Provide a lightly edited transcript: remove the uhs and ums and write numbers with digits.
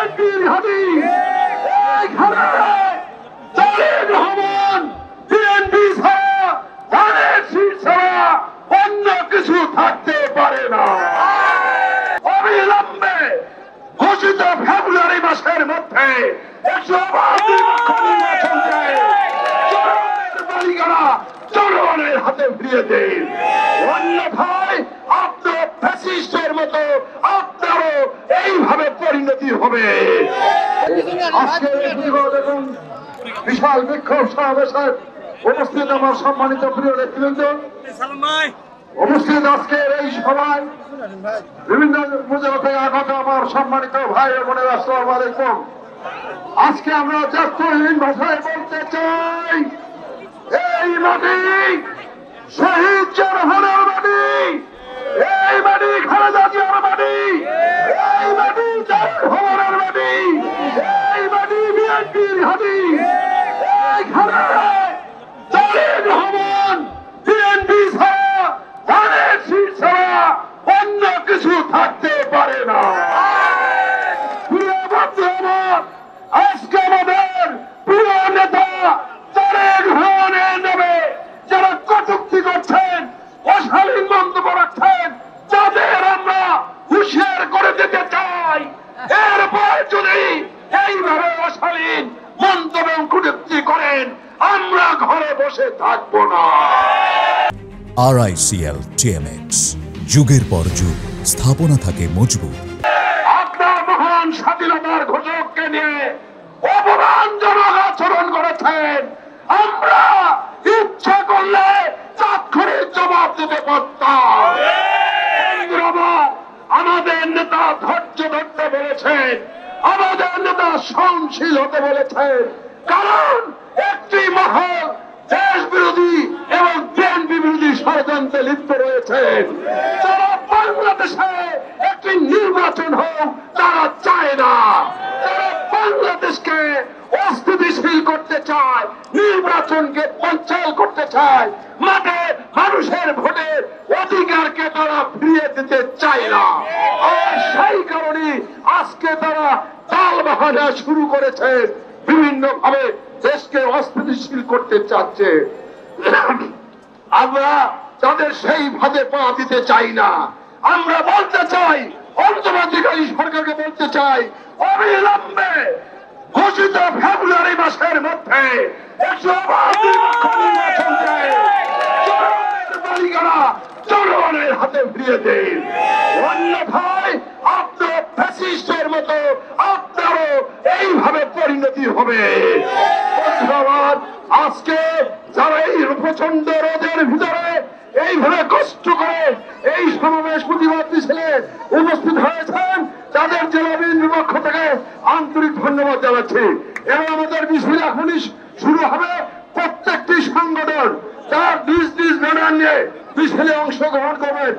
বিএনপির ঘাঁটি এইখানে তারেক রহমান বিএনপি ছাড়া ধানের শীষ ছাড়া অন্য কিছু থাকতে পারে না। অবিলম্বে ঘোষিত ফেব্রুয়ারি মাসের মধ্যে 132 লক্ষ নির্বাচন চাই। জনগণের মালিকানা জনগণের হাতে ফিরিয়ে দিন, অন্যথায় আপনার ফ্যাসিস্টের মতো আপনারও এইভাবে পরিণতি হবে। আজকে দেখুন বিশাল বিক্ষোভ সমাবেশে উপস্থিত আমার সম্মানিত প্রিয় নেতৃবৃন্দ, উপস্থিত আজকের এই সভায় বিভিন্ন উপজেলা থেকে আগত আমার সম্মানিত ভাই ও বোনেরা, আসসালামু আলাইকুম। আজকে আমরা জাতীয়হীন ভাষায় বলতে চাই, এই মাটি শহীদ জনগণের মাটি, এই মাটি খালেদা জিয়ার মাটি, এই মাটি তারেক রহমানের মাটি, এই মাটি বিএনপির ঘাঁটি। এইখানে তারেক রহমান বিএনপি ছাড়া ধানের শীষ ছাড়া অন্য কিছু থাকতে পারে না। প্রিয় বন্ধুরা, আজকে আমাদের প্রিয় নেতা তারেক রহমানের নামে যারা কটূক্তি করছেন, অশালীন মন্তব্য রাখছেন, তাদের আমরা হুঁশিয়ার করে দিতে চাই, এরপর যদি এইভাবে অশালীন মন্তব্য কটূক্তি করেন, আমরা ঘরে বসে থাকবো না। RICL TMX, যুগের পর যুগ স্থাপনা থাকে মজবুত। আপনার মহান স্বাধীনতার ঘোষককে নিয়ে অপমানজনক আচরণ করেছেন, আমরা ইচ্ছা করলে তাৎক্ষণিক জবাব দিতে পারতাম। আমাদের নেতা ধৈর্য ধরতে বলেছেন, আমাদের নেতা সহনশীল হতে বলেছেন, কারণ একটি মহল দেশ বিরোধী এবং বিএনপি বিরোধী ষড়যন্ত্রে লিপ্ত রয়েছেন। তারা বাংলাদেশে একটি নির্বাচন হোক তারা চায় না, তারা বাংলাদেশকে অস্থিতিশীল করতে চায়, নির্বাচনকে পঞ্চাল করতে চায়, মাঠে মানুষের ভোটের অধিকারকে তারা ফিরিয়ে দিতে চায় না। আর সেই কারণে আজকে তারা তাল বাহানা শুরু করেছে, বিভিন্ন ভাবে দেশকে অস্থিতিশীল করতে চাচ্ছে। আমরা তাদের সেই ভাবে পা দিতে চাই না। আমরা বলতে চাই, অন্তর্বর্তীকালীন সরকারকে বলতে চাই, অবিলম্বে ঘোষিত ফেব্রুয়ারি মাসের মধ্যে 132 লক্ষ নির্বাচন চাই। জনগণের মালিকানা জনগণের হাতে ফিরিয়ে দিন, অন্যথায় আপনার ফ্যাসিস্টের মতো আপনারও এইভাবে পরিণতি হবে। আজকে যারা এই প্রচন্ড রোদের ভিতরে এইভাবে কষ্ট করে এই সমাবেশ প্রতিবাদ মিছিলে উপস্থিত হয়েছেন, তাদের জেলা বিএনপির পক্ষ থেকে আন্তরিক ধন্যবাদ জানাচ্ছি। এবং আমাদের মিছিল এখনই শুরু হবে। প্রত্যেকটি সংগঠন তার নিজ নিজ ব্যানার নিয়ে মিছিলে অংশগ্রহণ করবেন।